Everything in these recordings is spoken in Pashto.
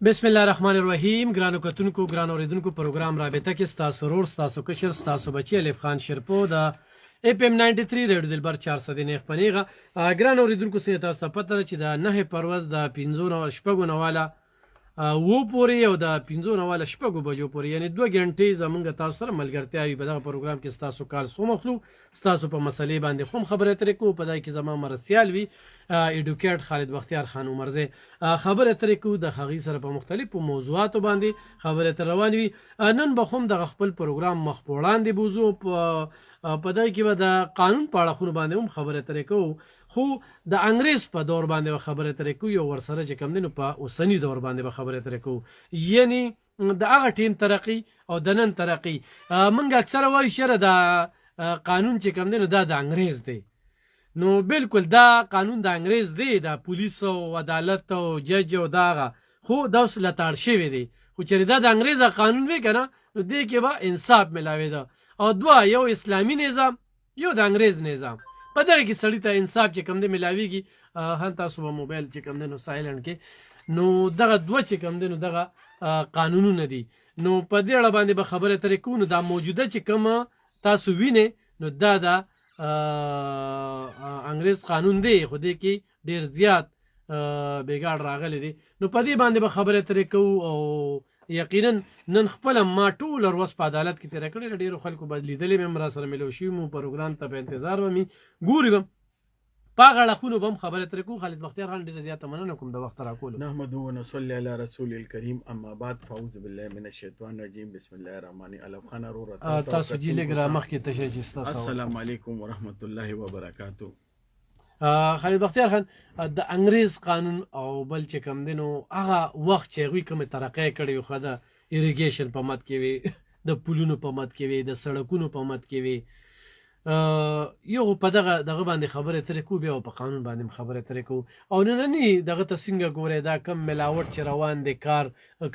بسم الله الرحمن الرحیم. ګرانو کتونکو ګرانو اوریدونکو پروګرام رابطه کې ستاسو ورور ستاسو کشر ستاسو بچی الف خان شرپو د اف ام 93 ریډیو دلبر 409 خپنیغه. ګرانو اوریدونکو سره تاسو پته ده چې د 9 پروز د 15 شپږو نواله و پورې او د 15 نواله شپږو بجو پورې یعنی 2 غنټې زمونږ تاسو سره ملګرتیا وي. په دغه پروګرام کې ستاسو کال سو مخلو ستاسو په مسلې باندې خو خبره ترې کو. په دای کې زما مرسیال وي ایډوکیټ خالد بختیار خان عمرزه خبره ترې کو. د هغې سره په مختلفو موضوعاتو باندې خبره تر روان وي. نن به هم د خپل پروګرام مخ په وړاندې بوزو. په دای کې به د قانون په اړه باندې هم خبره ترې کو، خو د انګریز په دور باندې خبره ترې کو یو ورسره چې کم دینو په اوسنی دور باندې به خبره ترې کو، یعنی د هغه ټیم ترقی او د نن ترقی. موږ اکثره وایو چې د قانون چې کم دینو دا د انګریز دی. نو بالکل دا قانون د انګریز دی، د پولیس او عدالت او جج او داغه، خو دا اوس لتاړ شوی دی. خو چې دا د انګریز قانون وی کنه نو دې کې به انصاف ملاوي ده. او دوه، یو اسلامی نظام یو د انګریز نظام. په دغه کې سړی ته انصاف چې کم دی ملاویږي. هم تاسو په موبایل چې کم دی نو سایلنټ کې نو دغه دوه چې کم دی نو دغه قانونونه دي. نو په دې اړه باندې به خبره ترې کوو. نو دا موجوده چې کوم تاسو وینئ نو دا د انګریز قانون دی، خو دې کې ډېر زیات بېګاړ راغلی دی. نو په دې باندې به خبره ترې کوو. او یقینا نن خپله ما ټول ورځ په عدالت کې تېره کړې. ډېرو خلکو به لیدلې مې هم را سره ملو شوي مو، پروګرام ته په انتظار به مې ګوري به په هغه اړخونو به هم خبره ترې کوو. خالد بختیار خان ډېره زیاته مننه کوم د وخت راکولو. نحمده ونصلي علی رسول الکریم، اما بعد فاعوذ بالله من الشیطان الرجیم، بسم الله الرحمن الرحیم. خان ورو تاسو جی لګ را مخکې تشه چې تاسو السلام علیکم ورحمت الله وبرکاتہ. خالد بختیار خان، د انګریز قانون او بل چې کم دی نو هغه وخت چې هغوی کومې ترقی کړې خو د ایریګیشن په مد کې وي، د پلونو په مد کې وي، د سړکونو په مد کې وي. یو په دغه باندې خبره ترې کوو، بیا په قانون باندې خبره ترې کوو. او ننني دغه ته څنګه ګورئ دا کم ملاوټ چې روان دی،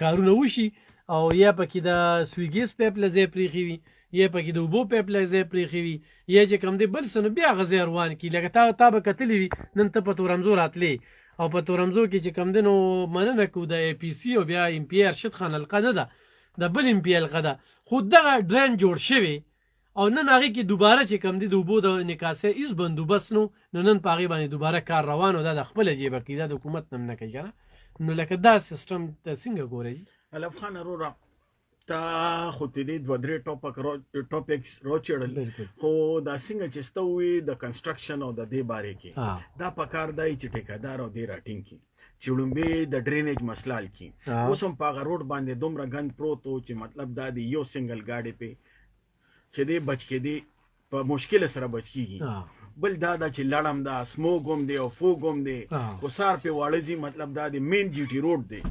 کارونه وشي او یا پکې د سویګیس پیپ له ځای پرېښي وي، یا پکې د اوبو پیپ له ځای پرېښي وي، یا چې کم دی بل څه نو بیا هغه ځای روان کړي. لکه تا به کتلي وي نن ته په تورمزو راتلې او په تورمزو کې چې کم دی نو مننه کوو د اے پي سي او بیا ایم پي ارشد خان حلقه نه ده، د بل ایم پي حلقه ده، خو دغه ډرین جوړ شوی او نن هغې کې دوباره چې کم دی د اوبو د نکاسۍ هېڅ بندوبست نو نن په هغې باندې دوباره کار روان او دا د خپله جیبه کې دا د حکومت نه هم نه کوي که نه. نو لکه دا سیسټم ته څنګه ګورئ؟ الف خان وروره تا خو تدې دوه درې ټاپکس راچړل، خو دا څنګه چې سته وي د کنسټرکشن او د دې بارې کې دا پکار دی چې ټیکهدار او دې راټینګ کړي چې لومبې د ډرینیج مسله حل کړي. اوس هم په هغه روډ باندې دومره ګند پروت و چې مطلب دا دی یو سنګل ګاډي پې چې دی بچ کېدی په مشکل سره بچ کېږي. بل دا دا چې لړم دا سموګ هم دی او فوګ هم دی، خو سار پې واړه ځي، مطلب دا دی مین جي ټي روډ دی،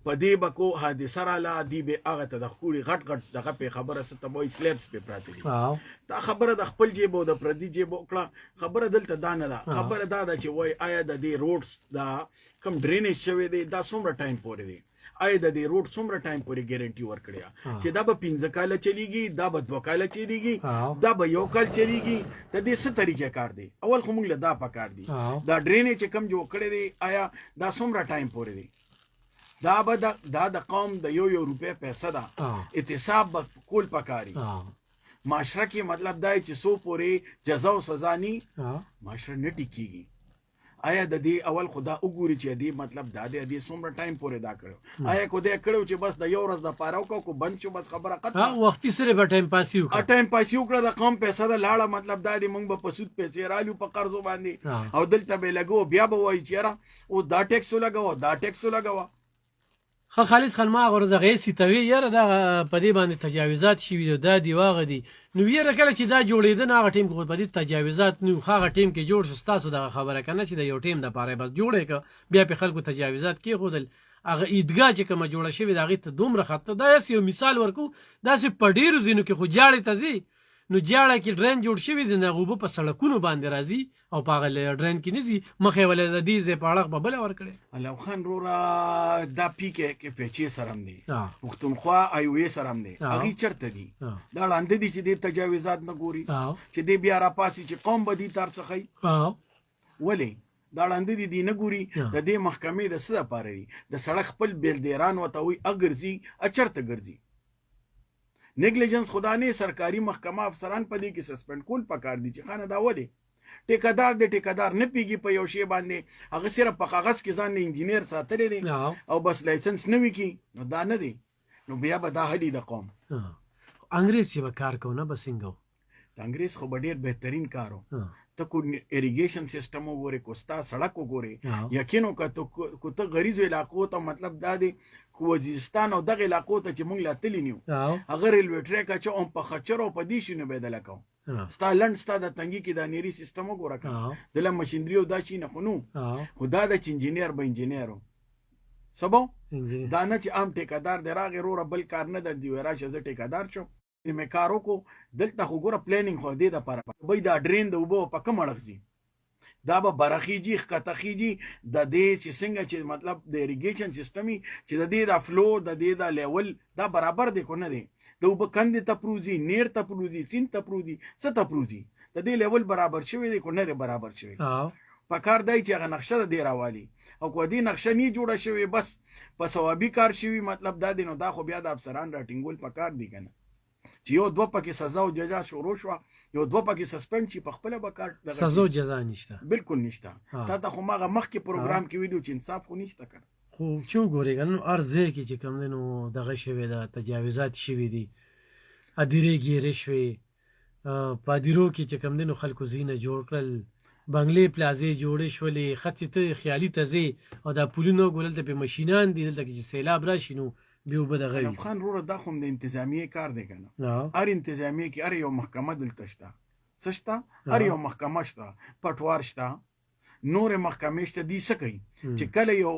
په دې به کو حادثه راله دی به هغه ته د ښکوري غټ دغه پې خبره څه ته به وایي سلیبس پې پراته دي. دا خبره د خپل جیب او د پردي جیب وکړه. خبره دلته دا نه ده، خبره دا ده چې وایي آیا د دې روډس دا کم ډرینیج شوی دی دا څومره ټایم پورې دی، آیا د دې روډ څومره ټایم پورې ګارنټي ورکړې چې دا به 15 کاله چلیږي، دا به 2 کاله چلیږي، دا به 1 کال چلیږي. د دې څه طریقه کار دی؟ اول خو موږ له دا پکار دی دا ډرینیج چې کم جوړ کړی دی آیا دا څومره ټایم پورې دی. دا به دا د قوم د یو روپۍ پیسه ده، احتساب به کول پکاري. معاشره کې مطلب دا چې څو پورې جزا او سزا نی معاشره نه ټیکېږي. آیا د دې اول خدا وګوري چې دې مطلب دا دی دې څومره ټایم پورې دا کړو، آیا کو دې کړو چې بس د یو ورځ د پاره کو بند شو بس خبره ختمه وختي سره به ټایم پاسي وکړه. ټایم پاسي وکړه د قوم پیسې د لاړه، مطلب دا دی موږ به په سود پیسې رالو په قرضو باندې او دلته به لګو، بیا به وایي چیرې او دا ټیکس لګاو دا ټیکس لګاو. خالد خان ما غوړ زغې سیتوي یاره دا په دې باندې تجاوزات شوي دا دی واغه دي. نو یاره کله چې دا جوړېده هغه ټیم کې په دې تجاوزات نو هغه ټیم کې جوړ شو. ستاسو دغه خبره کنه چې د یو ټیم د پاره بس جوړې که بیا په خلکو تجاوزات کې خودل هغه عیدګاه چې کومه جوړه شوې د هغې ته دومره خطه. دا یو مثال ورکو، داسې په ډېرو ځینو کې خو جاړې ته ځي نو جاړه کې ډرین جوړ شوي دي، نه اوبه په سړکونو باندې راځي او په هغه ډرین کې نه ځي، مخې ولې د دې ځای په اړخ به بله ورکړې. الو خان وروره دا پی کې پیچې سره هم دی، پښتونخوا ایوې سره هم دی، هغې چېرته دي؟ دا ړانده دي چې دې تجاوزات نه ګوري چې دې بیا راپاسي چې قوم به دې تار څخی. ولې دا ړانده دي نه ګوري د دې محکمې د څه دپاره دي د سړک خپل بیلدیران ورته وایي اګرځي چېرته ګرځي نیګلیجنس خدا نه سرکاري محکمه افسران په دې کې سسپند کول پکار دي چې خانه دا ولې ټیکادار د ټیکادار نه پیږي په یو شی باندې هغه صرف په کاغذ کې ځان انجینیر ساتلی دی او بس لایسنس نه وي کی نو دا نه دی نو بیا به دا هلی د قوم انګریز چې به کار کو نه به څنګه د انګریز خو به ډېر بهترین کار و ته کو اریګیشن سیستم وګورې کو ستا سړک وګورې یقین وکړه کو ته غریزو علاقو ته مطلب دا دی کو وزیرستان او دغه علاقو ته چې مونږ لا تللی نیو هغه ریلوې ټریک چې هم په خچرو په دې شنو بدله کوم ستا لنډ ستا د تنګي کې د نیری سیستم وګوره دله مشینری او دا شي نه خونو خدا د انجینیر به انجینیر سبو دا نه چې عام ټیکادار دی راغی روره بل کار نه در دی راشه زه ټیکادار شم مې کار وکړو دلته خو ګوره پلانینګ خو دې دپاره بی دا ډرین د اوبو په کوم اړخ ځي دا به برخیږي ښکته خیږي د دې چې څنګه چې مطلب د اریګیشن سیستم چې د دې د فلو د دې د لیول دا برابر دی کو نه دی د اوبه کندې ته پروځي نیر ته پروځي سیند ته پروځي څه ته پروځي د دې لیول برابر شوی دی کو نه دی برابر شوی په کار دی چې هغه نقشه د دې راوالي او کو دې نقشه نه جوړه شوی بس په ثوابي کار شوی مطلب دا دی نو دا خو بیا د افسران راټینګول په کار دی کنه چې یو دوه پکې سزا او جزا شروع شوه یو دوه پکې سسپند شي په خپله به کار سزا او جزا نشته بالکل نشته تا ته خو ماغه مخکې پروګرام کې ویلو چې انصاف خو نشته کنه خو چې وګورې کنه هر ځای کې چې کوم دی نو دغه شوی ده تجاوزات شوي دي ادیرې ګیرې شوې په ادیرو کې چې کوم دی نو خلکو ځینې جوړ کړل بنګلې پلازې جوړې شولې خطې ته خیالي ته ځې او دا پولونه وګورل ته پې مشینان دي دلته کې چې سیلاب راشي نو بیا اوبه دغه وي خان وروره دا خو د انتظامیې کار دی که نه هر انتظامیې کې هر یو محکمه دلته شته څه شته هر یو محکمه شته پټوار شته نورې محکمې شته دي څه کوي چې کله یو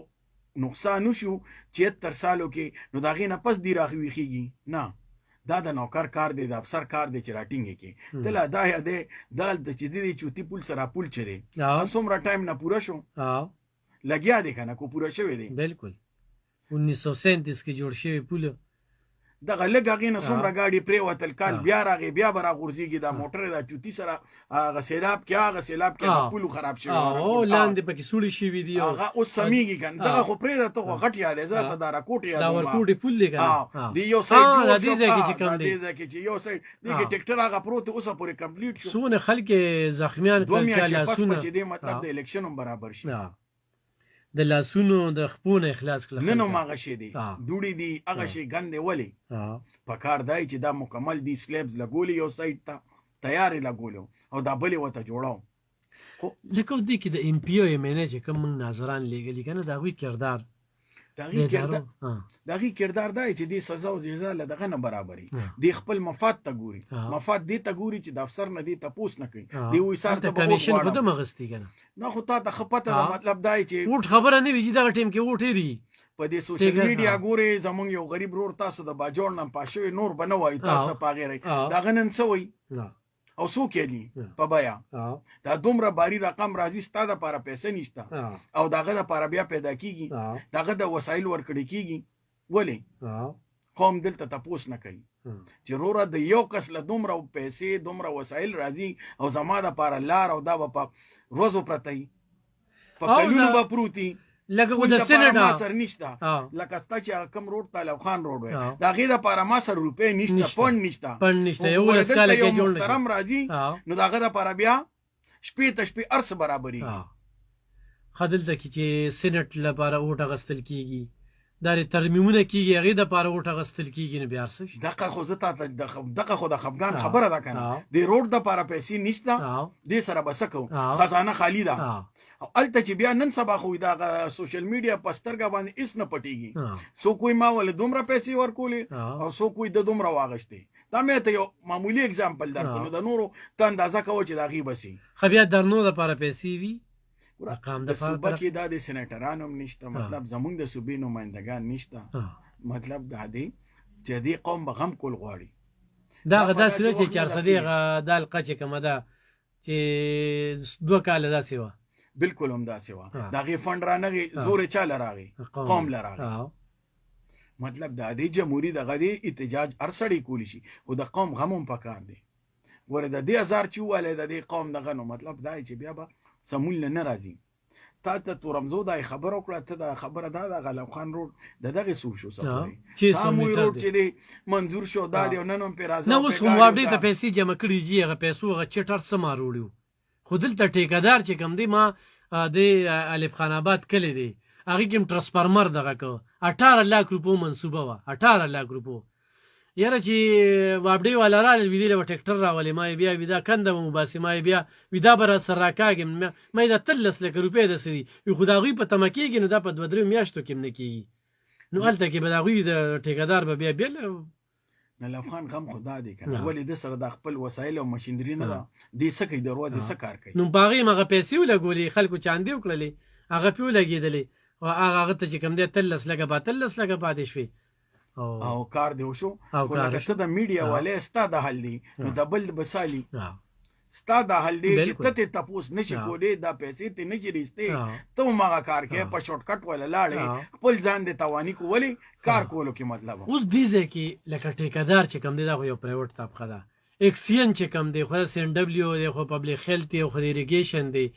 نقصان وشو 73 سالو کې نو د هغې نه پس دي راویښېږي نه دا د نوکر کار دی د افسر کار دی چې راټینګې کې دله دا دی دلته چې دی چوتي پول سره پول چې دی څومره ټایم نه پوره شو لګیا دی که نه کو پوره شوی دی بالکل 1937 کې جوړ شوی پول دغه لږ هغې نه څومره ګاډي پرېوتل کال بیا راغی بیا به راغورځېږي دا موټر دا چوتي سره هغه سیلاب کې پولو خراب شوی لاندې پکې سوړي شوي دي هغه اوس سمیږي که نه دغه خو پرېږده ته خو غټ یادې زه ته دا راکوټ یادوم دا ورکوټې پول دی که نه د یو سایډ دې ځای کې چې یو سایډ دې کې ټکټر هغه پروت دی اوسه پورې کمپلیټ شو څونه خلک زخمیان کړل چې لاسونه چې دې مطلب د الیکشن هم برابر شي د لاسونو د خپونه اخلاص کړل نه نو ماغه شي دي دوړي دي هغه شي ګندې ولې په کار دی چې دا مکمل دي سلیبز لګولي یو سایډ ته تیارې لګولو او دا بلې ورته جوړاو لکه دې کې د ایم پی او ایم ان چې کوم ناظران لېږلي که نه د هغوی کردار د هغې کردار دی چې دې سزا او جزا له دغه نه برابري دې خپل مفاد ته ګوري مفاد دې ته ګوري چې د افسر نه دې تپوس نه کوي دې وایي سر ته به کمیشن خو دم اخیستي که نه نه خو تا ته ښه پته ده مطلب دا چې ووټ خبره نه وي چې دغه ټایم کې ووټ هېري په دې سوشل میډیا ګورې زمونږ یو غریب رور تاسو د باجوړ نه پاس شوی نور به نه وایي تاسو په هغې رئ د هغه نن څه وایي او څوک یې دي په بیه دا دومره باري رقم راځي ستا دپاره پیسې نشته او د هغه دپاره بیا پیدا کېږي د هغه د وسایل ورکړی کېږي ولې قوم دلته تپوس نه کوي چې وروره د یو کس له دومره پیسې دومره وسایل راځي او زما دپاره لار او دا به په ورځو پرته وي په کلونو به پروتي لکه د سینټ ما سر نشته لکه ستا چې کم روډ طالب خان روډ وی د هغې دپاره ما سر روپۍ نشته پونډ نشته یو محترم راځي نو د هغه دپاره بیا شپې ته شپې هر څه برابرېږي ښه دلته کې چې سینټ لپاره اوټ اخیستل کېږي دا ترمیمونه کېږي هغې دپاره اوټ اخیستل کېږي نو بیا هر څه شي دغه خو زه تا ته دغه خو د خفګان خبره ده که نه د روډ دپاره پیسې نشته دې سره به څه کوو خزانه خالي ده او هلته چې بیا نن سبا خو دغه سوشل میډیا په سترګه باندې هېڅ نه پټېږي څوک وایي ما ولې دومره پیسې ورکولې او څوک وایي د دومره واغېستې دا مې ته یو معمولي اګزامپل درکړو نو د نورو ته اندازه کوه چې د هغې به سي ښه بیا درنو دپاره پیسې وي د صوبه کې دا د سینیټران هم نشته مطلب زمونږ د صوبې نمایندګان نشته مطلب دا دی چې دې قوم به غم کول غواړي دغه داسې ده چې 400 دا حلقه چې کومه ده چې 2 کاله داسې وه بالکل هم داسې وه د هغې فنډ رانغې زور یې چا له راغی قوم له راغی مطلب د دې جمهوري دغه دې احتجاج هر سړی کولی شي خو د قوم غم هم پکار دی ګوره د دې هزار چې ووالی د دې قوم دغه نو مطلب دا چې بیا به سمون نه راځي تا ته تورمزو دا خبره وکړه ته دا خبره دا د غلام خان روډ د دغه سو شو سفر 600 میټر روډ چې دی منظور شو دا دی نن هم پر راځي نو اوس هم واپډې ته پیسې جمع کړي جی هغه پیسو هغه چټر سم راوړیو خو دلته ټیکادار چې کم دی ما د الف خان آباد کلی دی هغه کوم ترانسفارمر دغه کو 18 لک روپو منصوبه وا 18 لک روپو یاره چې واپډې والا را ویدی له ټریکټر راولې ما بیا ودا کنده مو باسي ما بیا ودا بر سر راکاګم ما دا 13 لک روپې د سړي یو خدایي په تمکیږي نو دا په 2-3 میاشتو کې نه کیږي نو الته کې بداغوی د ټیکادار به بیا بیل نلف خان غم خدا دی کنه ولې د سره د خپل وسایل او ماشينري نه ده دې سکه درو دې سکار کوي نو باغې مغه پیسې ولګولې خلکو چاندې وکړلې هغه پیو لګېدلې او هغه ته چې کوم دې 13 لګه 13 لګه پاتې شوې او کار دی وشو ولکه د میډیا والے ستاد حل دی نو د بل بسالي ستاد حل دی چې ته تاسو نشي کولې دا پیسې ته نه چریسته ته ماغه کار کې په شورټ کټ ولا لاړې خپل ځان دې توانی کولې کار کولو کې مطلب اوس دې ځکه لکه ټیکادار چې کوم دی دا یو پرایوټ طبقه ده اکسین چې کوم دی خو سین ډبلیو دی خو پبلک هیلث دی خو ایریګیشن دی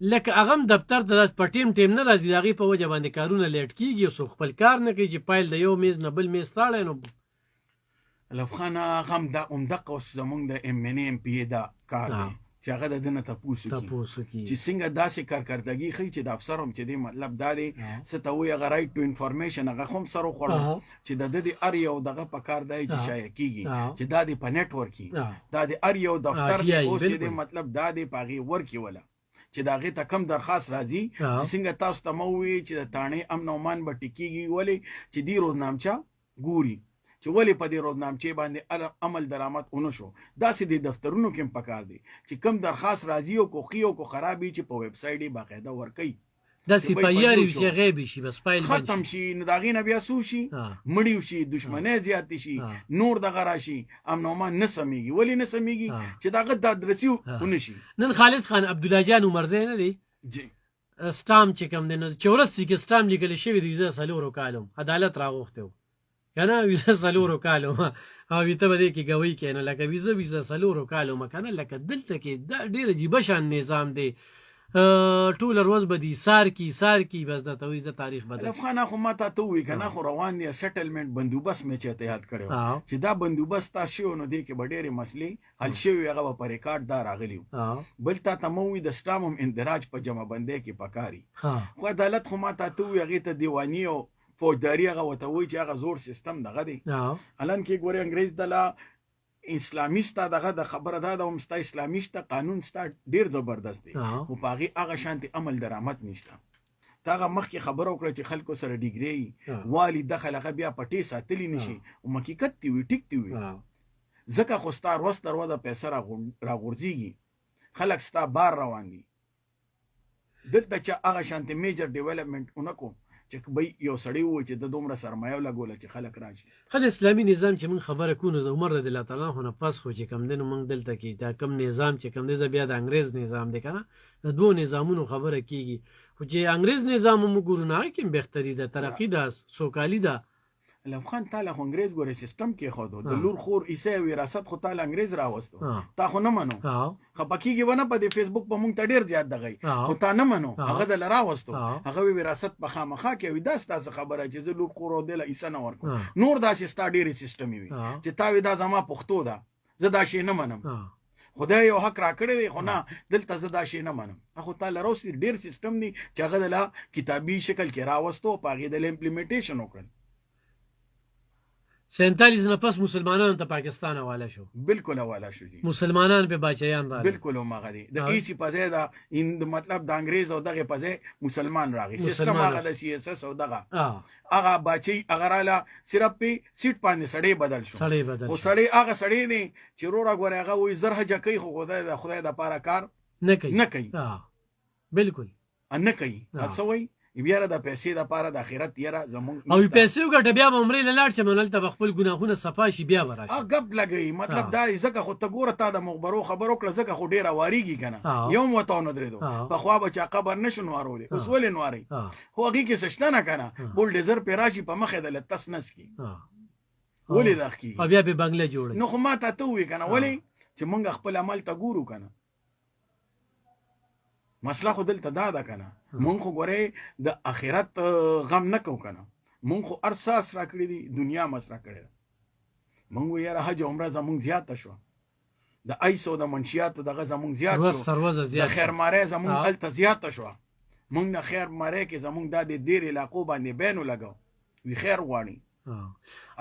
لکه هغه دفتر د پټیم ټیم نه راځي دغه په وجه باندې کارونه لیټ کیږي او خپل کار نه کوي چې پایل د یو میز نه بل میز تاړي نو لفخانه غم د عمدقه زمونږ د ام ان ام پی دا کار دی چې هغه د دنه تاسو کی چې څنګه داسې کارکړدګي خي چې د افسر هم چې دی مطلب دا دی ستوي هغه رائټ ټو انفارمیشن هغه هم سره خوړو چې د دې ار یو دغه په کار دی چې شایع کیږي چې دا دی په نت ورکی دا دی ار یو دفتر دی او چې دی مطلب دا دی پاغي ورکی ولا چې داغه ته کم درخواست راځي چې څنګه تاسو ته مووي چې د تانه امن او مان به ټکیږي ولی چې دی روزنامچا ګوري چې ولی په دې روزنامچې باندې عمل درآمد اونو شو داسې د دفترونو کې پکار دي چې کم درخواست راځي او کوخي او خرابي چې په ویب سټ باقاعده ورکي د سپایری چې غیبی شي بس فایل ختم شي نو داغې نه بیا سو شي مړیو شي دښمنۍ زیات شي نور دغه راشي امن او مان نه سميږي ولی نه سميږي چې داغه د ادرسي ونشي نن خالد خان عبد الله جان عمرزه نه دی جی سټام چې کوم دی نو چورسي کې سټام لیکل شوی دی زه سلورو کالم عدالت راغوخته کنه ویزه سلورو کالم او ویته بده کې گوي کینه لکه ویزه سلورو کالم کنه لکه دلته کې ډیر عجیب شان نظام دی ټول ورځ به دي سار کی بس د توې د تاریخ بدل افغان خو ماته ته وی کنه خو روان دي سیټلمنٹ بندوبست مې چته یاد کړو چې دا بندوبست تاسو نو دی کې ډېرې مسلې حل شوی هغه په ریکارډ دار راغلی بل تا تموي د سټامم اندراج په جمع بندۍ کې پکاري خو عدالت خو ماته ته وی هغه ته دیوانی او فوجداري هغه وته وی چې هغه زور سیستم دغه دی الان کې ګوري انګريز دلا اسلامیست دغه د خبره ده د همستا اسلامیست قانون ستا ډیر زبردست دی او پاغي هغه شانتي عمل درآمد نشته تاغه مخکې خبره وکړه چې خلکو سره ډیګری والی دخل هغه بیا پټي ساتلی نشي او حقیقت دی وی ټیک دی وی ځکه خو ستار وستر ودا پیسې راغورځيږي خلک ستا بار روان دي دلته چې هغه شانتي میجر ډیولپمنٹ اونکو چې به یو سړی و چې د دومره سرمایه لګول چې خلک راشي خل اسلامي نظام چې موږ خبره کوو نو عمر رضی الله تعالی عنہ پس خو چې کم دنو موږ دلته کې دا کم نظام چې کم دی بیا د انګريز نظام دی کنه د دوه نظامونو خبره کیږي خو چې انګريز نظام موږ ګورو نه کې بهتري ده ترقی ده سوکالی ده لم خان تعالی انګريز ګوري سیستم کې خو د لور خور عیسی وراثت خو تعالی انګريز راوستو تا خو نه منو خپکیږي ونه په فیسبوک په مونږ ته ډیر زیات دغی خو تا نه منو هغه د لراوستو هغه وراثت په خامخا کې ودا ستاسو خبره چې زه لور خور او د عیسی نه ورکو نور دا چې ستا ډیر سیستم وي چې تا ودا زما پښتو ده زه دا شی نه منم خدای یو حق را کړی دی خو نه دلته زه دا شی نه منم خو تعالی روسي ډیر سیستم دی چې هغه د کتابي شکل کې راوستو په هغه د امپلیمنټیشن وکړ 47 نه پس مسلمانانو ته پاکستان حواله شو بالکل حواله شو دي مسلمانان په بچیان راغلي بالکل ماغه دي د ایسی په ځای دا مطلب د انګريز او دغه په ځای مسلمان راغی سیستم هغه د سی اس اس او دغه هغه بچي اگراله صرف په سیټ باندې سړی بدل شو او سړی هغه سړی دی چې رورا غوړی هغه وې زرهه جکې خو خدای د پاره کار نه کوي بالکل نه کوي تاسو وایي بیا د پیسې د پاره د اخرت یره زمون او پیسې وګټه بیا عمرې لاړ چې مونږ ته خپل ګناهونه صفاشي بیا وراشي غب لګي مطلب دا ځکه خو ته ګوره تا د مخبرو خبرو کړ ځکه خو ډیره واریږي کنه یوم وته نه درېدو په خوا بچا قبر نشو نوارولې اوس ولې نواري خو هغه کې سشته نه کنه بولډیزر پیراشي په مخه د لتس نس کی ولې داخکي بیا په بنگله جوړ نو خو ما ته وی کنه ولې چې مونږ خپل عمل ته ګورو کنه مسله خو دلته دا ده کنه مونږ خو ګورې د آخرت غم نه کوو کنه، مونږ خو ارساس را کړی دي، دنیا مسره کړی ده. مونږ یاره حج عمره زمونږ زیاته شو، د ایسو د منشیاتو دغه زمونږ زیات شو، د خیرمارۍ زمونږ هلته زیاته شوه. مونږ نه خیرمارۍ کې زمونږ دا د ډېر علاقو باندې بینو لګو وي خیر غواړي.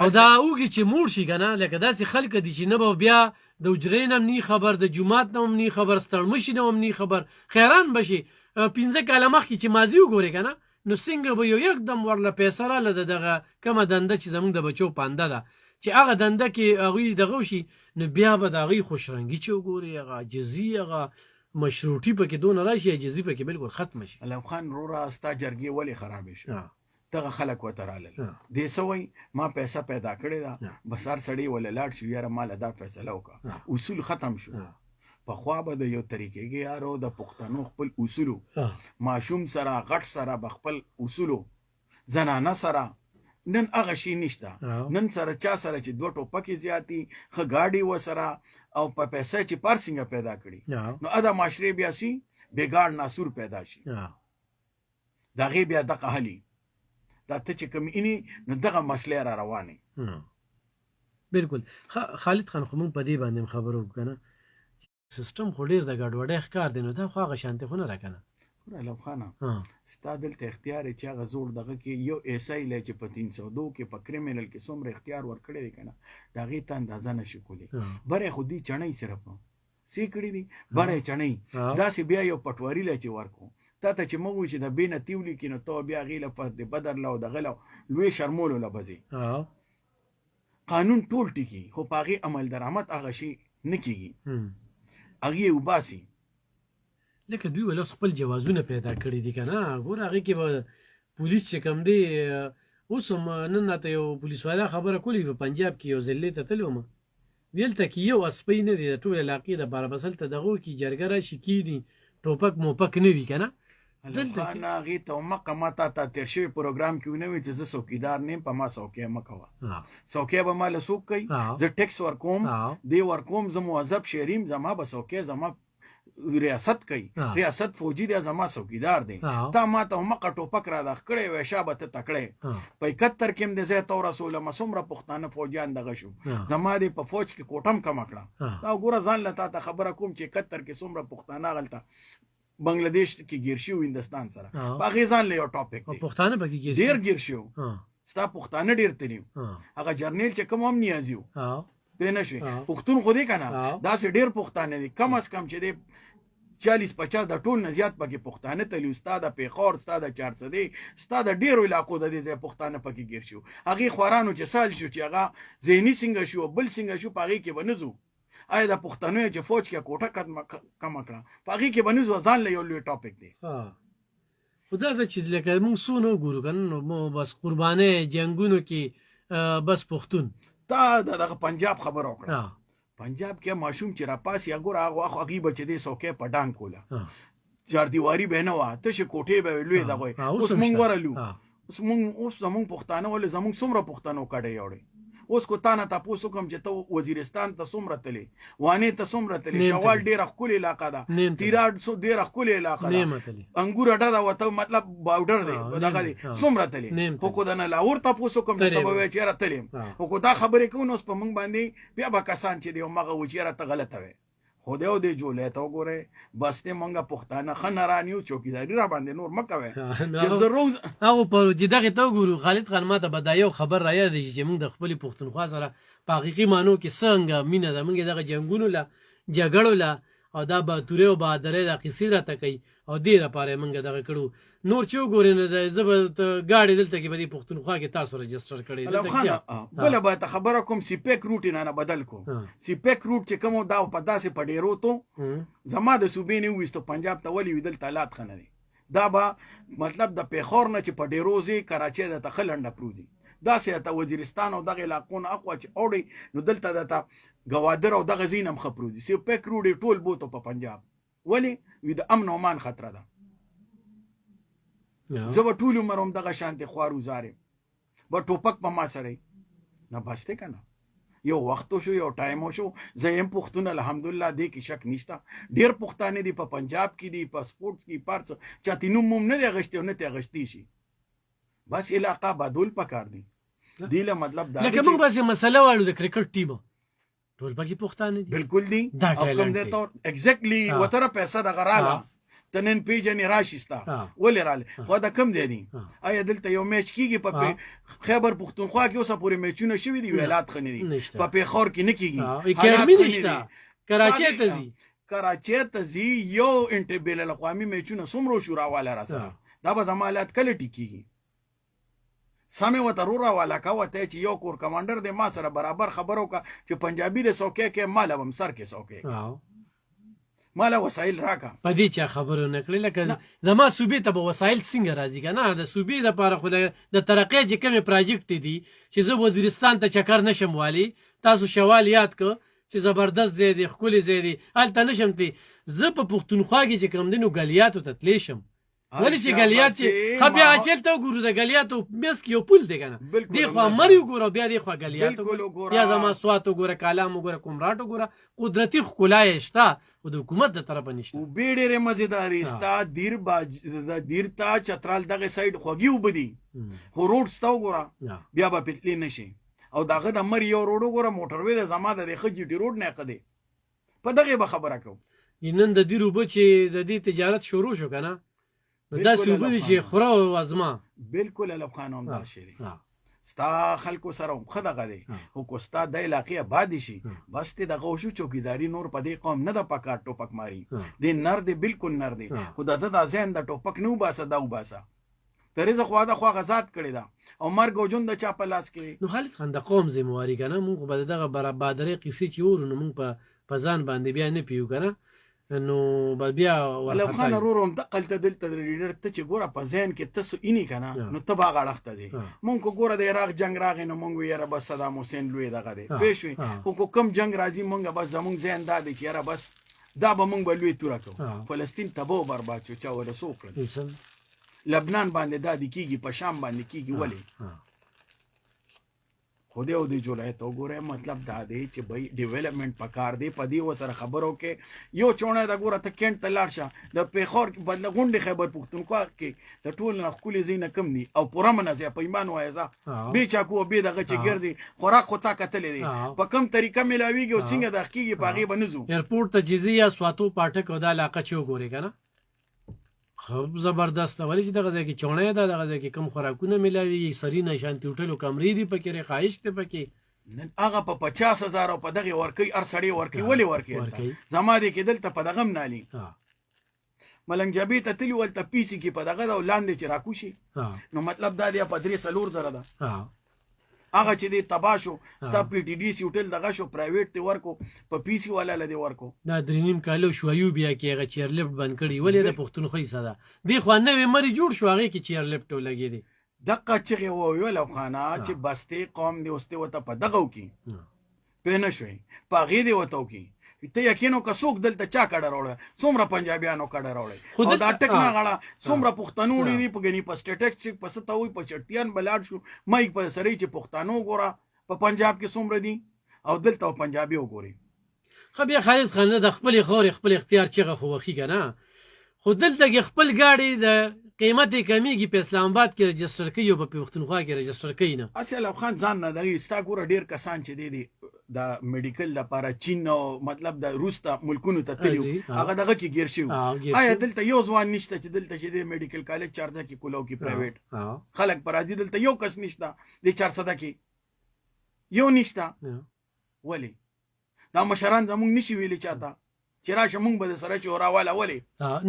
او دا اوږي چې موړ شي که نه، لکه داسې خلک دي چې نه به بیا د حجرې نه هم نی خبر، د جومات نه هم نی خبر، ستړمشي نه هم نی خبر، خیران به شي. 15 کاله مخکې چې ماضي وګورې که نه، نو څنګه به یو یکدم ورله پیسه راله د دغه کومه دنده چې زمونږ د بچو پانده ده، چې هغه دنده کې هغوی دغه وشي، نو بیا به د هغوی خوشرنګي چې وګورې، هغه عاجزي، هغه مشروطي پکې دونه راشي، عاجزي پکې بالکل ختمه شي. علم خان وروره ستا جرګې ولې خرابې شو؟ دغه خلک ورته رالل، دې څه وایي ما پیسه پیدا کړې ده، بس هر سړی ولې لاړ شي یاره ماله دا فیصله وکړه، اصول ختم شو. پخوا به د یو طریقې کې یارو د پښتنو خپل اصولو، ماشوم سره غټ سره به خپل اصولو، زنانه سره نن هغه شي نشته. نن سره چا سره چې 2 ټوپکې زیاتي، ښه ګاډي ورسره او په پیسه چې پارسینګه پیدا کړي، نو ادا معاشرې بیا سي بېګاړ ناسور پیدا شي، د هغې بیا دغه حلي دا ته چې کوم اینی نو دغه مسلې را روانې. بالکل. خالد خان خو مونږ په دې باندې خبرو وکړو که نه، سیستم خو ډېر د ګډوډۍ ښکار دی، نو دا خو هغه شانتې خو نه ده که نه. علم خانه ستا دلته اختیار چې هغه زوړ دغه کې یو ایسای لی چې په 302 کې په کریمینل کې څومره اختیار ورکړی دی که نه، د هغې ته اندازه نه شي کولی. بری خو دې چڼۍ صرف څه کړي دي، بری چڼۍ داسې بیا یو پټواري لی چې ورکو تا ته چې موږ وایو چې د بې نه تیولي کې، نو ته بیا هغې له په د بدر له او دغه له لوی شرمولو له به ځې. قانون ټول ټکي، خو په هغې عمل درآمد هغه شي نه کېږي، هغې یې وباسي. لکه دوی ولې خپل جوازونه پیدا کړي دي که نه، ګوره هغې کې به پولیس چې کوم دی، اوس هم نن راته یو پولیس والا خبره کولې، په پنجاب کې یو ضلعې ته تللی وم، ویل ته کې یو اسپۍ نه دی د ټول علاقې دپاره، بس هلته دغو کې جرګه راشي کېني، ټوپک موپک نه وي که نه. خان هغې ته مکه ما تا ته تېر شوي پروګرام کې ونه وي چې زه څوکیدار نه یم، په ما څوکۍ مه کوه. څوکۍ به ما له څوک کوي، زه ټیکس ورکوم، دی ورکوم، زه مهذب شهري یم، زما به څوکۍ زما ریاست کوي، ریاست فوجي دی، زما څوکیدار دی. تا ما ته مکه ټوپک را دغ کړی وی، شا به ته تکړی په 71 کې هم د ځای ته ورسولم، څومره پښتانه فوجیان دغه شو، زما دی په فوج کې کوټه هم کمه کړه. دا ګوره ځان له تا ته خبره کوم چې 71 کې څومره پښتانه هغلته بنگلاديش کې ګیر شو هندستان سره، په هغې ځان له یو ټاپک دی، پښتانه پکې ډېر ګیر شو، ستا پښتانه ډېر تلي، هغه جرنیل چې کوم هم نیازي و پوه نه شوې، پښتون خو دی که نه، داسې ډېر پښتانه دي، کم از کم چې دی 40-50 د ټول نه زیات پکې پښتانه تلي، ستا د پېښور، ستا د چارسدې، ستا د ډېرو علاقو د دې ځای پښتانه پکې ګیر شو. هغې خوارانو چې سال شو چې هغه ذهني څنګه شو بل څنګه شو، په هغې کې به نه ځو. آیا د پښتنو چې فوج کې کوټه کمه کړه، په هغې کې به نه ځو، ځان له یو لوی ټاپک دی. خو دا ده چې لکه موږ څو نه وګورو که نه، نو بس قربانۍ جنګونو کې بس پښتون. تا دغه پنجاب خبره وکړه، پنجاب کې ماشوم چې راپاسي، ګوره هغې به چې دی څوکۍ په ډانګ کوله، چاردیواري به نه وه، تشې کوټې به وې لوی دغه. اوس مونږ ورلو، اوس زمونږ پښتانه ولې زمونږ څومره پښتنو کډې یوړې. اوس کو تا نه تاسو کوم چې ته وزیرستان ته څومره تلې، وانې ته څومره تلې، شوال ډېره ښکلې علاقه ده، تیراډ ډېره ښکلې علاقه ده، انګور اډه ده وته مطلب باوډر دی دغه دی، څومره تلې. خو کو د نه لاهور تاسو کوم ته به وایې چېرې تلې، خو کو دا خبرې کوو نو اوس په موږ باندې بیا به کسان چې دی همغه و چېرې ته غلطه وی. خو دی او دی جولې ته وګورئ، بس دی مونږه پښتانه ښه نه رانیو، چوکیداري را باندې نور مه کوئ. هغو په چې دغې ته وګورو، خالد خان ما ته به دا یو خبر را یاد دی چې موږ د خپلې پښتونخوا سره په حقیقي معنو کې څنګه مینه ده، موږ دغه جنګونو له جګړو له او دا بهادرۍ او بهادرۍ دا قیسې راته کوي، او دې لپاره موږ دغه کړو. نور چې وګورې نو زه به ګاډې دلته کې به دې پښتونخوا کې تاسو رجسټر کړی. بله به ته خبره کوم، سیپیک روټ یې نه بدل کو، سیپیک روټ چې کوم دا په داسې په ډېرو تو زما د صوبې نه وویستو، پنجاب ته ولې وي دلته حالات ښه نه دي. دا به مطلب د پېښور نه چې په ډېرو ځي کراچۍ درته ښه لنډه پروزي، داسې ته وزیرستان او دغه علاقو نه اخوا چې اوړئ نو دلته درته ګوادر او دغه ځای نه هم ښه پروزي. سیپیک روټ یې ټول بوتو په پنجاب، ولې وي د امن او امان خطره ده. زه به ټول عمر هم دغه شانتې خوار وزار یم، به ټوپک په ما سره نه بس دی که نه. یو وخت شو یو ټایم شو زه هم پښتون الحمدلله دې کې شک نشته ډیر پښتانه دي په پنجاب کې دي په سپورټس کې پارڅ چاته نوم نه دی غشتي او نه تی غشتي شي بس علاقه بدول پکار دي دیله مطلب دا لکه موږ بس مسله وایو د کرکټ ټیم ټول پکې پښتانه دي بالکل دي او کوم دې تور ایگزیکټلی وتره پیسې د غراله تنن پیجنې راشيستا ولې رااله خو دا کم دی دي آیا دلته یو میچ کیږي په خیبر پختونخوا کې اوسه پورې میچونه شوي دي ویلات خنې دي په پیښور کې نه کیږي اکیډمي نشته کراچي ته زی یو انټر بین الاقوامي میچونه سمرو شورا والا را سره دا به زمالات کله ټیکيږي سمه و ضروره والا کا وته چې یو کور کمانډر د ما سره برابر خبرو کا چې پنجابي له سوکې کې مال هم سر کې سوکې مالا وسایل راکا په دې چا خبرو نکړي لکه زما صوبې ته به وسایل څنګه راځي کنه د صوبې لپاره خو د ترقې چې کوم پروجیکټ دي چې زه وزیرستان ته چکر نشم والی تاسو شوال یاد کو چې زبردست زیدي خولي زیدي الته نشم تی زه په پښتونخوا کې چې کوم دینو غلیاتو ته تلی شم ولی چې غلیات چې خبي اچل ته ګورو د غلیاتو مس کې یو پول دی کنه دی خو مری ګورو بیا دی خو غلیاتو یا زما سواتو ګوره کلام ګوره کومراټو ګوره قدرتي خلای شته او د حکومت د طرف نشته او بیډره مزیداری ستا دیر باج د دیرتا چترال دغه سایډ خوږی وبدي خو روډ ستا ګوره بیا به پتلی نشي او دغه د مری یو روډ ګوره موټر وې د زما د خجټي روډ نه قدي په دغه به خبره کوم نن د دې روبه چې د دې تجارت شروع شو کنه دا صوبه دي چې خوره او ازما بالکل الف خان هم دا شي ستا خلکو سره خدای غدي او کو ستا د علاقې آباد شي بس ته د غوښو چوکیداری نور په دې قوم نه د پکا ټوپک ماری دې نر دی بالکل نر دی خو د ځین د ټوپک نو باسه دا وباسه ترې خو دا خو غزاد کړی دا او مرګ او جون د چا په لاس کې نو خالد خان د قوم ذمہواری کنه مونږ به دغه برابرې قصې چې ورونو مونږ په ځان باندې بیا نه پیو کنه نو بیا ولو خان روروم دقل ته دلته د لیډر ته چې ګوره په ذهن کې تاسو اینی کنه نو تبا غړخته دي مونږ کو ګوره د عراق جنگ راغی نو مونږ یاره بس صدام حسین لوی دغه دی پېښوي خو کم جنگ راځي مونږ بس زمونږ ذهن دا دی چې یاره بس دا به مونږ به لوی تور کو فلسطین تبو برباد شو چا ور سوکړ لبنان باندې دا دی کیږي په شام باندې کیږي ولی خو دې او دې جوړه ته وګوره مطلب دا دی چې بای ډیولپمنٹ پکار دی په دې وسره خبرو کې یو چونه دا ګوره ته کینټ ته لاړ شه د پیښور کې بدل غونډې خبر پښتونخوا کې د ټول نه خولي زینه کم دي او پوره منځه په ایمان وایزه به چا کو به دغه چې ګرځي خوراک خو تا کتلې دي په کوم طریقه ملاویږي او څنګه د حقیقي پاغي بنزو ایرپورټ ته جزیه سواتو پاټک او د علاقه چې وګوري کنه خب زبردست ولی چې دغه ځای کې چونه ده دغه ځای کې کم خوراکونه ملاوي سرینه شانتي هوټل کمرې دي پکې رخایش ته پکې نن هغه په 50,000 په دغه ورکی ار سړی ورکی ولی ورکی زما دې کې دلته په دغه نالي ملنګ جبې ته تلی ولته پیسي کې په دغه ولاندې چې راکوشي نو مطلب دا دی په 3 سلور زره ده هغه چې دی تباشو ستا پی ټی ډی سی هوټل دغه شو پرایویټ ته ورکو په پی سی والا لدی ورکو دا درینیم کالو شو ایو بیا کې هغه چیر لیفټ بند کړی ولې د پښتونخوا صدا دی خو نه مری جوړ شو هغه کې چیر لیفټ لګی دی دغه چې و یو لوخانه چې بسته قوم دی اوسته وته په دغه وکي پېنه شوي په غې دی وته وکي ته یقینو که څوک دلته چا کډه راوړل څومره پنجابیانو کډه راوړل او دا ټک نه غړه څومره پښتنو دی په غني په سټیټکس په ستوي په چټیان بلاړ شو مې په سری چې پښتنو ګوره په پنجاب کې څومره دي او دلته پنجابي وګوري خو بیا خالد خان د خپل خور خپل اختیار چغه خو وخی کنه خو دلته خپل گاډي د قیمت کمیږي په اسلام آباد کې رجستر کوي او په پښتونخوا کې رجستر کوي نه اصل افغان ځان نه دی ستا ګوره ډیر کسان چې دي دا میډیکل لپاره چین او مطلب د روستا ملکونو ته تلو هغه دغه کې گیر شو آیا دلته یو ځوان نشته چې دلته چې د میډیکل کالج چارځه کې کولو کې پرایویټ خلک پر راځي دلته یو کس نشته د 400 کې یو نشته ولی دا مشران زمونږ نشي ویلي چاته چې راشه مونږ به سره چې اوراواله ولی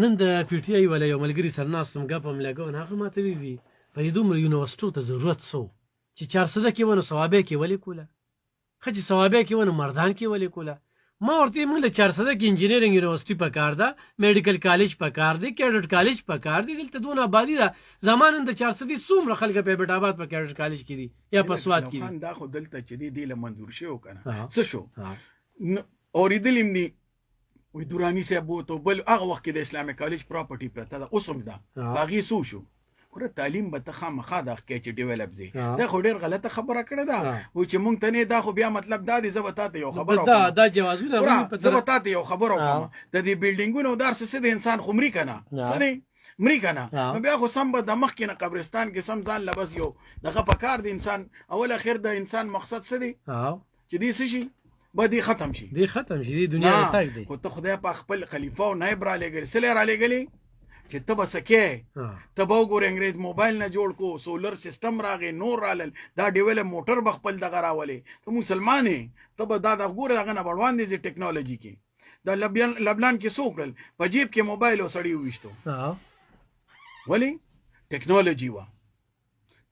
نن د پی ټی آی ولا یو ملګری سره ناستم غپم لګو نه هغه ماته وی په دومره یونیورسيټو ته ضرورت سو چې 400 کې ونه ثوابه کې ولی کوله خچ ثوابه کې ونه مردان کې ولی کوله ما ورته موږ له 400 کې انجینیرینګ یونیورسيټي په کار ده میډیکل کالج په کار دی کیډټ کالج په کار دی دلته دونه آبادی ده زمانن د 400 څومره خلک په بیت آباد په کیډټ کالج کې دي یا په سواد کې دي دا خو دلته چې دی له منظور شو کنه څه شو اوریدلم دي وی دورانی صاحب وو ته بل هغه وخت کې د اسلامي کالج پراپرټي پرته ده اوس هم ده باغی سو شو ګوره تعلیم به ته خامخا دا کې چې ډیولپ ځي ها. دا خو ډېر غلطه خبره کړې ده ها. و چې مونږ ته نه دا خو بیا مطلب دا دی زه به تاته یو خبره دا وکړم دا جوازونه ګوره هم په زه به طرف تاته یو خبره ها. وکړم د دې بلډینګونو دار څه د انسان خو مري که نه ها. څه دی مري که نه ها. نو بیا خو سم به د مخکې نه قبرستان کې سم ځان له بس یو دغه په کار د انسان اول اخر د انسان مقصد څه دی ها چې دې څه شي به دې ختم شي دې ختم شي دې دنیا ته تک دی خو ته خدای په خپل خلیفه او نائب را لېږلي څه را لېږلي چې ته به سکې ها ته به وګورې انګریز موبایل نه جوړ کو سولر سیستم راغی نور رالل دا ډیولپ موټر به خپل دغه راولې ته مسلمان یې ته به دا د ګوره دغه نه بړوان دي ټیکنالوژي کې دا لبنان کې څو کړل په جیب کې موبایل او سړی وویشتو ها ولی ټیکنالوژي وه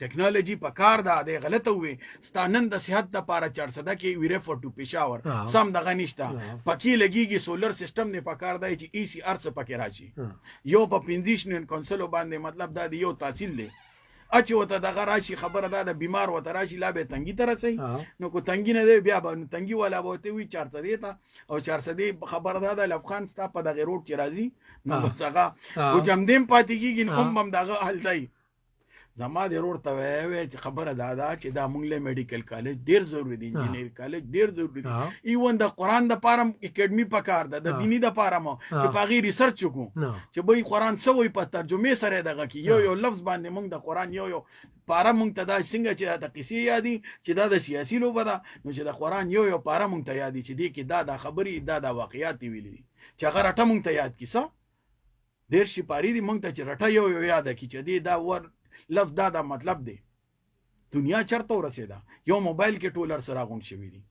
ټیکنالوژي په کار ده د غلطه وي ستانن د صحت د پاره 400 کې وی ریفر ټو پېښور سم دغه نشته پکې لګيږي سولر سیستم نه په کار دی چې ای سی ار څه پکې راشي یو په 15 نن کونسل باندې مطلب دا دی یو تحصیل دی اچ وته دغه راشي خبره ده د بیمار وته راشي لا به تنګي تر سي نو کو تنګي نه دی بیا به تنګي والا بوته وی 400 ته او 400 خبره ده د لبخان ستا په دغه روډ چې راځي نو څنګه او جمدیم پاتې کیږي نو هم دغه حل دی زما د روډ ته وې چې خبره ده چې دا مونږ له میډیکل کالج ډیر ضروری دی انجینیر کالج ډیر ضروری دی ایون د قران د پاره اکیډمي پکار ده د دینی د پاره مو چې پاغي ریسرچ وکړو چې به قران څه وي په ترجمه سره دغه کې یو لفظ باندې مونږ د قران یو پاره مونږ ته دا څنګه چې د قصې یادي چې دا د سیاسي لوبه ده نو چې د قران یو پاره مونږ ته یادي چې دې کې دا خبري دا واقعیات ویلي دي چې هغه رټه مونږ ته یاد کیسه ډیر شي پاری دي مونږ ته چې رټه یو یاد کی چې دې دا ور لفظ دا مطلب دی دنیا چرته ورسېده یو موبایل کې ټولر سره غون شوی دی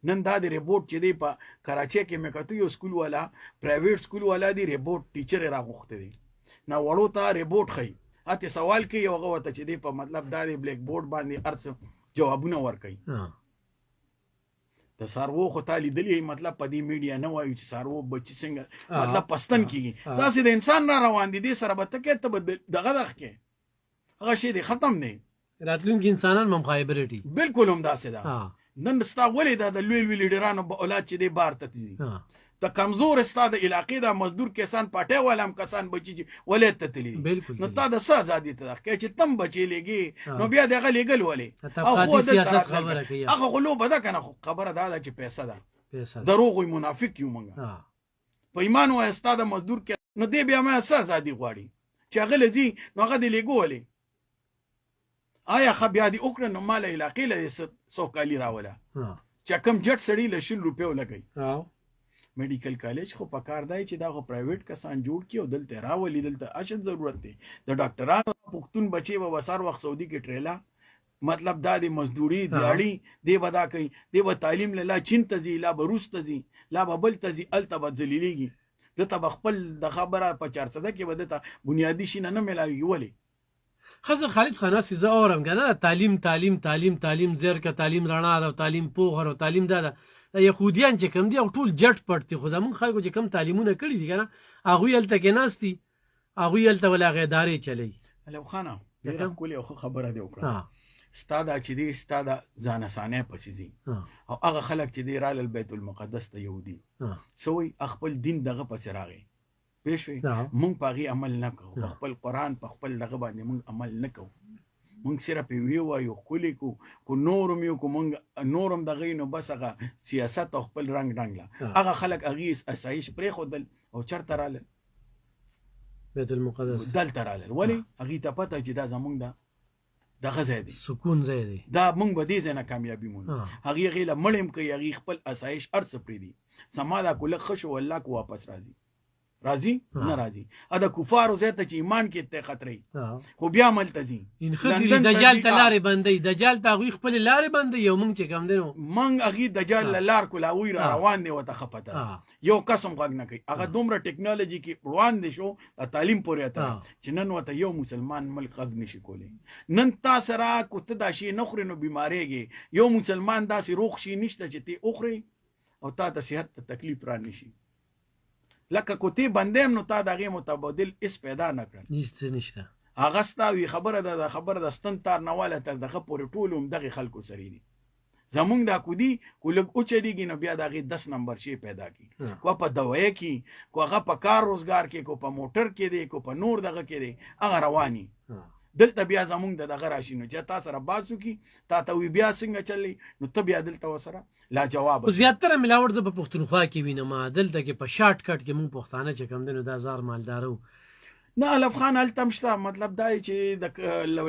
نن دا د ریبوټ چې دی په کراچي کې مې کتو یو سکول والا پرایویټ سکول والا دی ریبوټ ټیچر راغوخته دی نو وړو ته ریبوټ خي اته سوال کې یو غوته چې دی په مطلب دا دی بلیک بورډ باندې ارڅ جوابونه ورکړي د سارو خو تعالی دلی مطلب په دې میډیا نه وایي چې سارو بچی څنګه مطلب پستن کیږي دا سي د انسان را روان دي دې سره به ته کې ته دغه دغه هغه شی دی ختم نه راتلونکي انسانان مخایبرټي بالکل هم داسې ده نن ستا ولې دا د لوی لیډرانو په اولاد چې دی بار ته ځي ته کمزور ستا د علاقې د مزدور کسان پټه ولم کسان بچي ولې ته تللی نو تا د څه ازادي ته چې تم بچي لګي نو بیا دغه لګل ولې او سیاست خبره کوي هغه غلو بده کنه خبره دا چې پیسې ده دروغ وي منافق یو مونږه په ایمان و ستا د مزدور کې نو دی بیا ما څه ازادي غواړي چې هغه لذي نو هغه دی لګولې آیا خو بیا دی اوکړه نو مال علاقې له سوکالي راوله چې کم جټ سړی له 100 روپیو لګي میډیکل کالج خو پکار دی چې دا خو پرایویټ کسان جوړ کی او دلته راولي دلته اشد ضرورت دی د ډاکټرانو پښتون بچي و وسار وخت سعودي کې ټریلا مطلب دا دی مزدوري دیاړي دی ودا کوي دی و تعلیم له چین تزي لا بروس تزي لا ببل تزي التبت ذلیلیږي دته بخپل د خبره په 400 کې ودته بنیادی شي نه ملاوي ولی خزر خالد خناسی زه اورم کنه تعلیم زیر کا تعلیم رڼا او تعلیم پوهر او تعلیم دا يهوديان چې کوم دي او ټول جټ پړتي خو زمون خلکو چې کوم تعلیمونه کړی دي کنه هغه یلته کې ناشتي هغه یلته ولا غیداري چلی الو خانه ډیره کولی خو خبره دی وکړه استاد چې دی استاد ځانسانه پسیزي او هغه خلک چې دی رال بیت المقدس ته يهودي سوی خپل دین دغه پس راغی پېښوي مونږ پاغي عمل نه کوو خپل قران په خپل دغه باندې مونږ عمل نه کوو مونږ صرف ویو کولی کو نورم یو کو مونږ نورم دغه نو بس هغه سیاست او خپل رنگ لا هغه خلک اغیس اسایش پرې خودل او چرته رااله بیت المقدس دلته رااله ولی هغه ته پته چې دا زمونږ دغه ځای دی سکون ځای دی دا مونږ به دې ځای نه کامیابی مونږ هغه غیله مړم کوي هغه خپل اسایش ارڅ پرې دي سما دا کوله خشو الله کو واپس راځي راضی نه راضی ادا کفارو زته چې ایمان کې ته خطرې خو بیا ملتزي ان خدي دجال ته لارې بندي دجال ته غوي خپل لارې بندي یو مونږ چې کم دینو مونږ اغي دجال لار کولاوي روان دی وته خپته یو قسم غږ نه کوي هغه دومره ټیکنالوژي کې روان دي شو تعلیم پورې اته چې نن وته یو مسلمان ملک غږ نشي کولی نن تاسو را کوته دا شي نخري نو بیماریږي یو مسلمان داسې روغ شي نشته چې تی اخري او تا ته صحت ته تکلیف را نشي لکه کوتی بندیم نو تا دغه متبادل اس پیدا نه کړ نشته هغه ستاوی خبره ده خبره د ستن تار نواله تر دغه پورې ټولوم دغه خلکو سری دي زمونږ دا کودی کولګ او چریږي نو بیا دغه 10 نمبر شي پیدا کی کو په دوی کی کو هغه په کار روزګار کې کو په موټر کې دی کو په نور دغه کې دی هغه رواني دلته بیا زمونږ د دغه راشي نو چې تا سره باسو کی تا ته وی بیا څنګه چلی نو ته بیا دلته وسره لا جواب خو زیاتره ملاوټ زه په پښتونخوا کې وینم دلته کې په شارټ کټ کې مونږ پښتانه چې کم دي نو دا زار مالدارو نه علف خان هلته هم شته مطلب دا دی چې د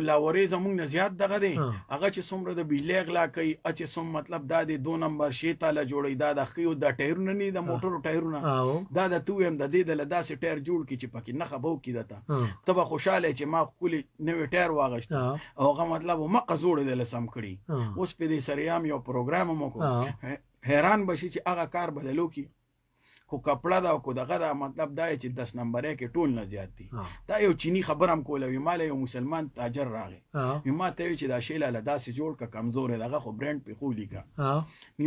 لاورې زمونږ نه زیات دغه دی هغه چې څومره د بجلۍ غلا کوي چې څوم مطلب دا دی 2 نمبر شی تاله جوړوي دا د ښیو د ټایرونه نه د موټرو ټایرونه دا د تو هم د دې د داسې ټایر جوړ کی چې پکې نه خبو کی دته ته به خوشاله چې ما خپل نوې ټایر واغشت او هغه مطلب مقه زوړ دی لسم کړي اوس په دې سریام یو پروګرام مو کو حیران بشي چې هغه کار بدلو کی خو کپړه دا کو دغه دا مطلب دا چې 10 نمبر کې ټول نه زیات دي دا یو چینی خبرم کوله وی مال یو مسلمان تاجر راغی ما ته چې دا شی له داسې جوړ کا کمزور دغه خو برند په خولی کا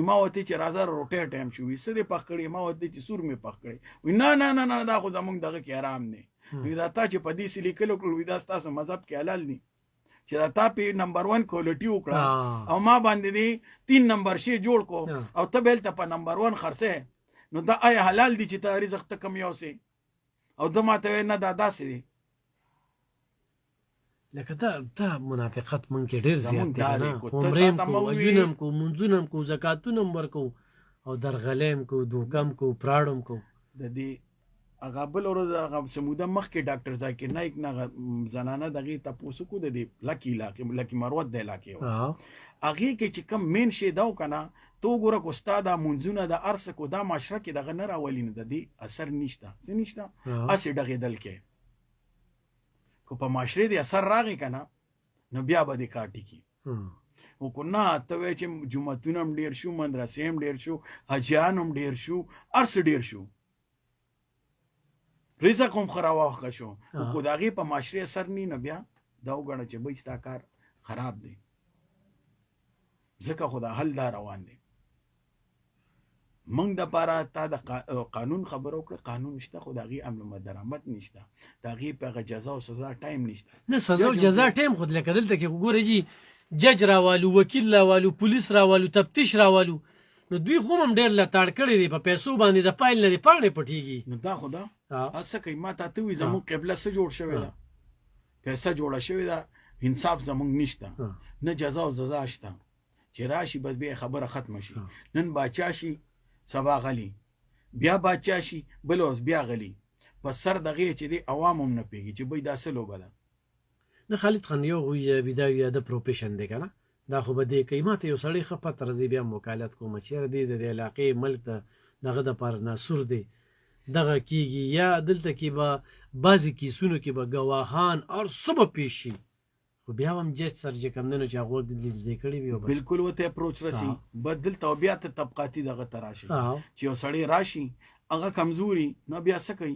ما وته چې راځه روټه ټایم شو وسه دې پخړې ما وته چې سور می پخړې وی نه نه دا خو زمونږ دغه کې آرام نه وی دا تا چې په دې سلی کلو کړو وی دا تاسو مذهب کې حلال نه چې دا تا په نمبر 1 کوالټي وکړه او ما باندې دې 3 نمبر شی جوړ کو او ته بل ته په نمبر 1 خرڅه نو دا آیا حلال دي چې ته رزق ته کم یو سي او د ماته نه دا داسې دي لکه دا منافقت مونږ کې ډېر زیات دي عمریم کو اجونم کو منځونم کو زکاتونم ورکو او درغلیم کو دوکم کو پراړم کو د دې هغه بل ورځ هغه سموده مخکې ډاکټر ذاکر نایک نه زنانه دغه تاسو کو د دې لکی مروت د علاقې هغه کې چې کم مین شي داو کنه تو ګوره کو استاد منځونه د ارس کو دا معاشره کې دغه نه راولي نه د دې اثر نشته څه نشته اسی دغه دل کې کو په معاشره دې اثر راغی کنه نو بیا به دې کاټی کی او کو نه ته وې چې جمعتون هم ډیر شو مدرسې هم ډیر شو حجیان هم ډیر شو ارس ډیر شو رزق هم خراوخه شو کو دغه په معاشره اثر نه بیا دا وګڼه چې به ستا کار خراب دی ځکه خدا حل دا روان دی منګ د پاره تا د قانون خبرو کړ قانون نشته خو دغه عمل درآمد نشته دغه په جزا او سزا ټایم نشته نه سزا او جزا ټایم خود لکه دلته کې ګوره جی جج راوالو وکیل راوالو پولیس راوالو تفتیش راوالو نو دوی خو هم ډېر لتاړ کړی دی په پیسو باندې د فایل نه دی پاڼې پټیږي نو دا خدا اسه کوي ما ته وی زمو قبله سره جوړ شوی دا پیسې جوړه شوی دا انصاف زمونږ نشته نه جزا او سزا شته چې راشي بس به خبره ختم شي نن باچا شي سبا غلی بیا باچا شي بل اوس بیا غلی په سر دغه چې دی عوام هم نه پیږي چې به داسې لوبله نه خالد خان یو ویډیو د پروفیشن دی کنه دا خو به دې کوي ماته یو سړی خپه ترځي بیا وکالت کوم چې د علاقې ملک ته دغه د پر ناسور دی دغه کیږي یا دلته کې به بعضی کیسونو کې به گواهان او صبح پیشي خو بیا هم جج سر چې کم نه چې هغه د دې کړی وي بالکل وته اپروچ رسی بدل توبیات طبقاتی دغه تراشي چې یو سړی راشي هغه کمزوري نه بیا سکی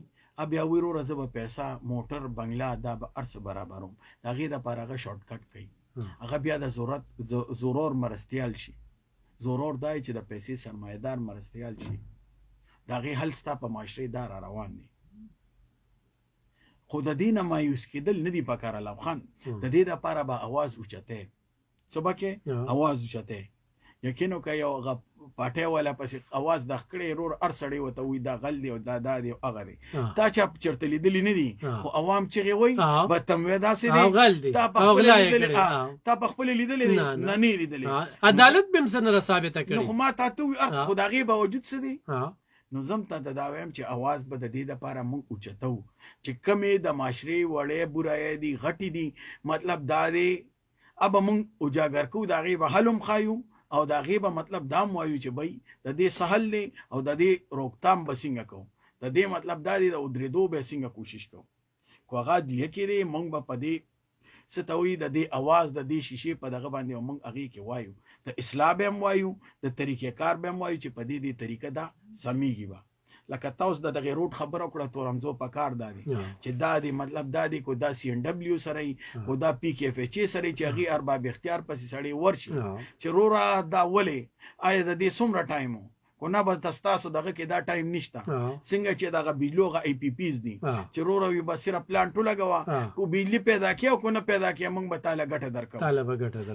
بیا ویرو رزبه پیسې موټر بنگلا دا به ارس برابروم دغه د پارغه شارټ کټ کوي هغه بیا د ضرور مرستيال شي ضرور دای چې د پیسې سرمایدار مرستيال شي دغه حل ستا په معاشري دار روان دي خود دین مایوس کېدل ندی پکاره لبخان د دې لپاره به आवाज اوچته سبکه आवाज اوچته یقینو کوي یو پټه والا پس आवाज د خکړې رور ارسړې وته وي دا غل دی او دا دی هغه دی تا چا چرته لیدلې نه دي خو عوام چغي وای به تم ودا سي دي تا په خپل لیدلې نه نه لیدلې عدالت به مسنه ثابته کړي نو ما تاسو ارخ خدایي به وجود سدي نو زم ته دا وایم چې आवाज به د دې لپاره مونږ اوچتو چې کمې د معاشري وړې برای دي غټي دي مطلب دا دی اب مونږ اجاګر کو دا غي به حلم خایو او دا غي به مطلب دام وایو چې بای د دې سهل دی او د دې روکتام بسنګ کو د دې مطلب دا دی د درېدو به څنګه کوشش کو کوغه دې کې دی مونږ به پدې ستوي د دې आवाज د دې شیشې په دغه باندې مونږ اغي کې وایو د اسلام هم وایو د طریقې کار به وایو چې په دې طریقه دا سميږي با لکه تاسو د دغه روټ خبره کړه تورمزو په کار دادي چې دا دی مطلب دا دی کو دا سی ان دبليو سره کو دا پی کې اف ایچ سره چې هغه ارباب اختیار پسې سړی ورشي چې رورا دا ولې آیا د دې څومره ټایم خو نه به تاسو دغه کې دا ټایم نشته څنګه چې دغه بجلو غ ای پی پیز دي چې رو وي بس صرف پلانټ لګوا کو بجلی پیدا کیو کو نه پیدا کیو موږ به تعالی ګټه درکو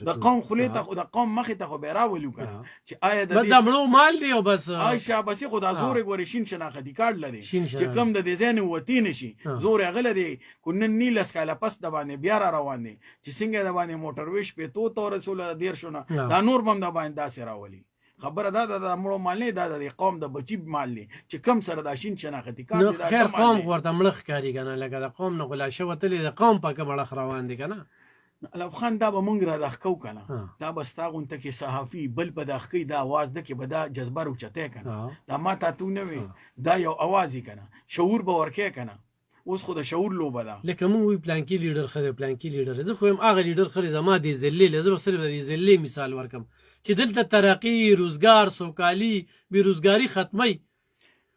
د قوم خلی ته د قوم مخې ته خو به راولو کنه چې آیا د دې مړو مال دی او بس عائشہ بس خدا زور غوري شین شناختی کارت لري چې کم د دې زین وتی نشي زور غل دی کو نن نیلس کاله پس د باندې بیا را روان دي چې څنګه د باندې موټر ویش په تو رسول دیر شونه دا نور بم د باندې داسې راولي خبره دا د مړو مال نه دا د قوم د بچی مال نه چې کم سره د شین شناختی کار دی دا خیر قوم ورته ملخ کاری کنه لکه د قوم نه غلا شو تلې د قوم په کمړه روان دي کنه علم خان دا به مونږ را دخکو کنه دا بستاغون ته کې صحافي بل په دخکې دا आवाज د کې به دا جذبه روچته کنه دا ما ته تو نه وي دا یو आवाज کنه شعور به ورکه کنه اوس خو د شعور لوبه ده لکه مونږ وی پلان کې لیډر خره پلان کې لیډر زه خو هم هغه لیډر خره زما دي ذلې لزم صرف د ذلې مثال ورکم چې دلته ترقی روزګار سوکالي بیروزګاری ختمي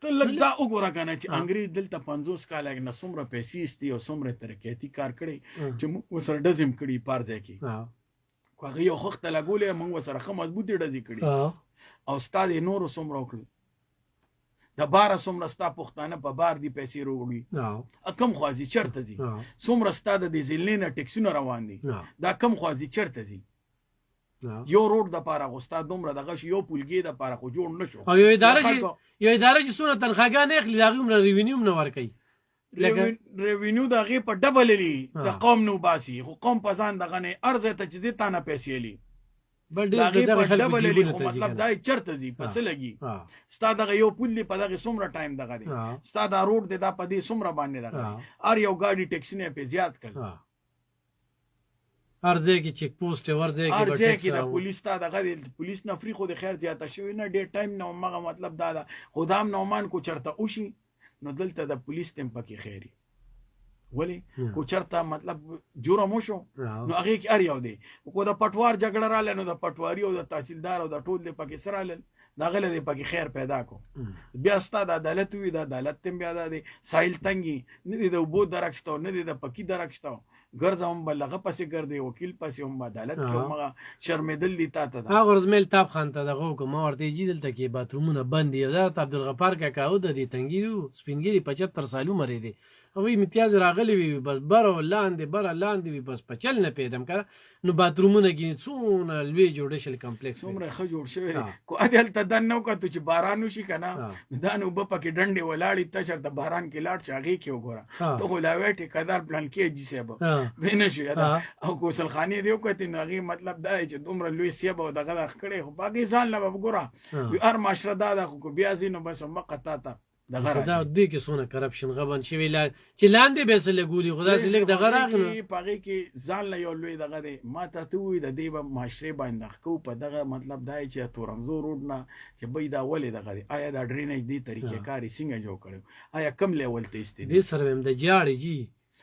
ته لږ دا وګوره کنه چې انګریز دلته 50 کال نه څومره پیسې استي او څومره ترقیاتي کار کړي چې موږ وسره ډزم کړي پارځه کې خو هغه یو وخت لګولې موږ وسره خه مضبوطی ډزې کړي او استاد نور څومره وکړي د بار څومره ستا پښتانه په بار دی پیسې وروړي کم خوازي چرته دي څومره استاد د زلینه ټیکسونه روان دي دا کم خوازي چرته دي یو روډ د پاره غوستا دومره دغه یو پولګي د پاره خو جوړ نشو او یو اداره چې سونه تنخواګان اخلي دا غومره ریوینیو نه ورکي ریوینیو د غي په ډبل لی د قوم نو باسي خو قوم په ځان دغه نه ارزه ته چې تا نه پیسې لی بل ډېر ډبل لی خو مطلب دا چرته دي پس لګي ستا دغه یو پول په دغه سومره ټایم دغه دی ستا دا روډ د دا په دې سومره باندې دغه ار یو گاډي ټیکسی نه په زیات کړ ارزه کې چیک پوسټ ورځه کې ارزه کې د پولیس ته دغه پولیس نفری خو د خیر زیاته شوی نه ډېر ټایم نه مغه مطلب دا ده خدام نومان کو چرته اوشي نو دلته د پولیس تم پکې خیری ولی کو چرته مطلب جرم وشو نو هغه کې ار یو دی کو د پټوار جګړه رااله نو د پټواری او د تحصیلدار او د ټول د پکې سره لاله دا غل دی پکې خیر پیدا کو بیا ستاد عدالت وی د عدالت تم بیا د سایل تنګي نه دی د وبو درکشتو نه دی د پکی درکشتو ګرځم بلغه پسې ګرځي وکیل پسې هم عدالت کې هم شرمېدل دي تا ته هغه ورزمل تاب خان ته دغه کوم ورته جی دلته کې باترومونه بند دي حضرت عبدالغفار کا کاو د دې تنګي سپینګری 75 سالو مری دي او امتیاز راغلی وي بس بر لاندې وي بس پچل نه پیدم کړه نو باترومونه کې څونه لوی جوړ شل کمپلیکس څومره ښه جوړ شوی کو اجل ته دن نو کته چې باران وشي کنه دا نو په پکې ډنډې ولاړی ته شرط باران کې لاړ شاغي کې وګوره ته خو لا وټه قدر پلان کې جی سیب وینې شو او کوسل خاني دیو کته نغي مطلب دا چې دومره لوی سیب او دغه کړي خو باقي ځان لا وګوره هر معاشره دا خو بیا زینو بس مقطع تا دغه دا دې کې سونه کرپشن غبن شوی لا چې لاندې به سره ګولي خدا سره لیک دغه راغله پاره کې ځان له یو لوی دغه دی ما ته ته وي د دې معاشره باندې خو په دغه مطلب دا چې تورمزو روډ نه چې بې دا ولې دغه دی آیا دا ډرینیج دی طریقې کاری څنګه جوړ کړو آیا کم لیول ته استې دې سره هم د جاړي جی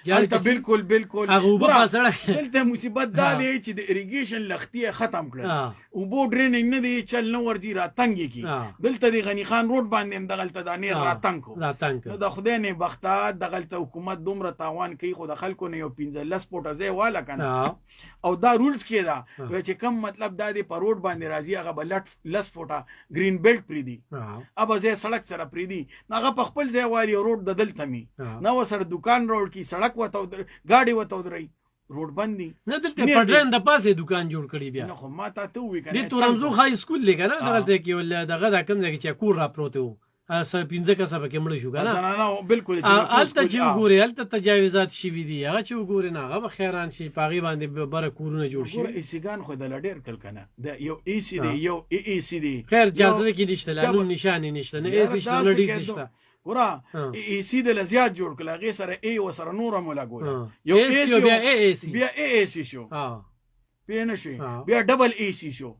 ته بالکل هغه په سره دلته مصیبت دا دی چې د اریګیشن لختي ختم کړل او بو ډریننګ نه دی چل نو ورځي راتنګي کی دلته د غنی خان روډ باندې هم دغلته د نه راتنګ نو د خدای نه بخته دغلته حکومت دومره تاوان کوي خو د خلکو نه یو 15 پټه ځای والا کنه او دا رولز کې دا چې کم مطلب دا دی په روډ باندې راځي هغه بلټ لس فوټه گرین بیلټ پری دی اب ځای سړک سره پری دی هغه په خپل ځای واري روډ د دلته می نو سره دکان روډ کی سړک وته گاډي وته درې روډ بندي نه دلته پډرن د پاسه دکان جوړ کړی بیا نو خو ما ته ته وی کنه د تورمزو های سکول لګا نه دلته کې ول دغه د کم ځای چې کور را پروت وو سره 15 کسه به کمړ شو کنه نه بالکل الته چې وګوري الته تجاوزات شي وي دي هغه چې وګوري نه هغه خیران شي پاغي باندې بره کورونه جوړ شي ایسیګان خو د لډیر کل کنه د یو ای سی دی یو ای سی دی خیر اجازه کې نشته لانو نشانه نشته نه ای سی لډی نشته ورا ای سی د لزیات جوړ کړه غي سره ای و سره نور مولا ګول یو ای سی بیا ای سی شو پینه شي بیا ډبل ای سی شو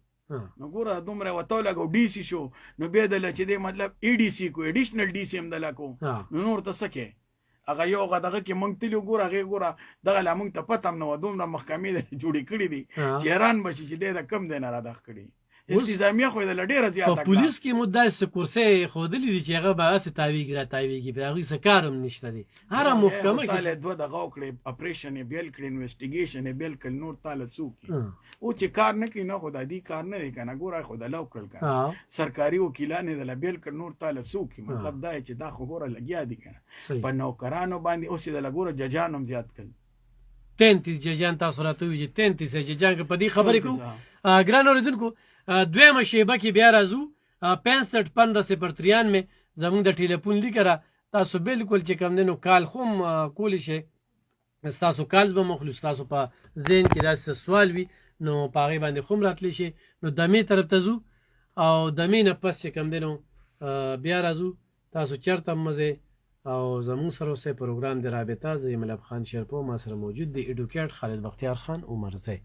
نو ګوره دومره وته لګو ډي سی شو نو به د لچې د مطلب ای ډي سی کو اډیشنل ډي سی هم دلکو نور ته سکه هغه یو غدغه کې مونږ تلو ګوره هغه ګوره دغه لا مونږ ته پته نو دومره محکمې جوړې کړې دي چې حیران بشي چې د کم دینه را دغ کړي انتظامیه خو د ډیره زیاته په پولیس کې مو داسې کورسې ښودلي دي چې هغه به هسې تاویږي را تاویږي په هغوی څه کار هم نشته دی هره محکمه کې تاله دوه دغه وکړې اپریشن یې بیل کړي انویسټیګیشن یې بیل کړي نور تاله څوک او چې کار نه کوي نه خو د دې کار نه دی که نه ګوره خو د لو کړل که سرکاري وکیلان یې دله بیل کړ نور تاله څوک مطلب دا چې دا خو ګوره لګیا دي که نه په نوکرانو باندې اوس یې دله ګوره ججان هم زیات کړل 33 ججان تاسو راته وایي چې 33 ججان که په دې خبرې کوو ګران اورېدونکو دویمه شیبه کې بیا راځو 65 15 زموږ د ټلیفون لیکه را تاسو بالکل چې کوم دی نو کال خو هم کولی شئ ستاسو کال به مخلو ستاسو په ذهن کې داسې سوال وي نو په هغې باندې خو هم راتلی شي نو دمې طرف ته ځو او دمې نه پس چې کوم دی نو بیا راځو تاسو چېرته هم مزئ او زموږ سره اوسئ پروګرام د رابطه زه یم ملب خان شیرپو ما سره موجود دی ایډوکیټ خالد بختیار خان عمرزی